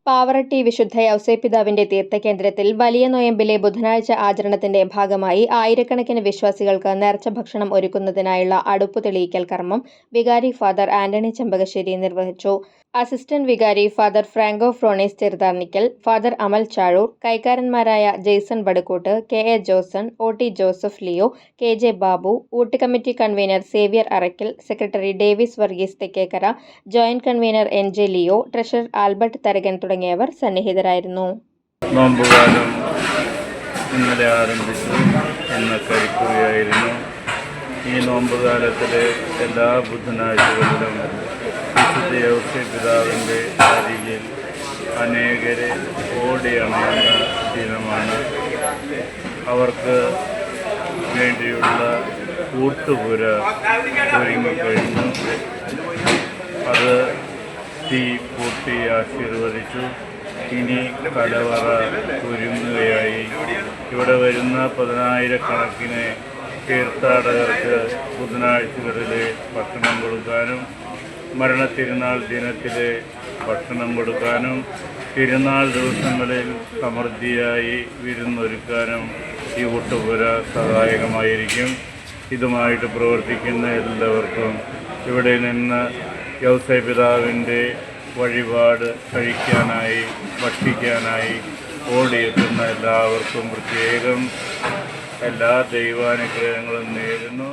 പാവറട്ടി വിശുദ്ധ യൗസേപ്പിതാവിന്റെ തീർത്ഥകേന്ദ്രത്തിൽ വലിയ നൊയമ്പിലെ ബുധനാഴ്ച ആചരണത്തിന്റെ ഭാഗമായി ആയിരക്കണക്കിന് വിശ്വാസികൾക്ക് നേർച്ച ഭക്ഷണം ഒരുക്കുന്നതിനായുള്ള അടുപ്പു തെളിയിക്കൽ കർമ്മം വികാരി ഫാദർ ആന്റണി ചെമ്പകശ്ശേരി നിർവഹിച്ചു. അസിസ്റ്റന്റ് വികാരി ഫാദർ ഫ്രാങ്കോ ഫ്രോണീസ് ചെറുതാർണിക്കൽ, ഫാദർ അമൽ ചാഴൂർ, കൈക്കാരന്മാരായ Jaison Vadakkoot, K A. Joson, O T. Joseph Leo, K J. Babu, ഊട്ട് committee convener Xavier Arakkal, secretary Davis Varghese Thekkekara, joint convener N J. Leo, treasurer Albert Tharakan തുടങ്ങിയവർ സന്നിഹിതരായിരുന്നു. നോമ്പുകാലം ഇന്നലെ ആരംഭിച്ചു. ഇന്ന് കഴിക്കുകയായിരുന്നു. ഈ നോമ്പുകാലത്തിലെ എല്ലാ ബുധനാഴ്ചകളിലും വിശുദ്ധ യൗസേപ്പിതാവിൻ്റെ അരികിൽ അനേകരെ ഓടിയണയുന്ന ദിനമാണ്. അവർക്ക് വേണ്ടിയുള്ള കൂട്ടുപുര ഒരുങ്ങിക്കഴിഞ്ഞു. അത് തീ പൂട്ടി ആശീർവദിച്ചു. ഇനി കലവറ ഒരുങ്ങുകയായി. ഇവിടെ വരുന്ന 10,000-കണക്കിന് തീർത്ഥാടകർക്ക് ബുധനാഴ്ചകളിലെ ഭക്ഷണം കൊടുക്കാനും മരണത്തിരുനാൾ ദിനത്തിലെ ഭക്ഷണം കൊടുക്കാനും തിരുനാൾ ദിവസങ്ങളിൽ സമൃദ്ധിയായി വിരുന്നൊരുക്കാനും ഈ കൂട്ടുപുര സഹായകമായിരിക്കും. ഇതുമായിട്ട് പ്രവർത്തിക്കുന്ന എല്ലാവർക്കും ഇവിടെ നിന്ന് യൗസേപ്പിതാവിൻ്റെ വഴിപാട് കഴിക്കാനായി ഭക്ഷിക്കാനായി ഓടിയെത്തുന്ന എല്ലാവർക്കും പ്രത്യേകം എല്ലാ ദൈവാനുഗ്രഹങ്ങളും നേരുന്നു.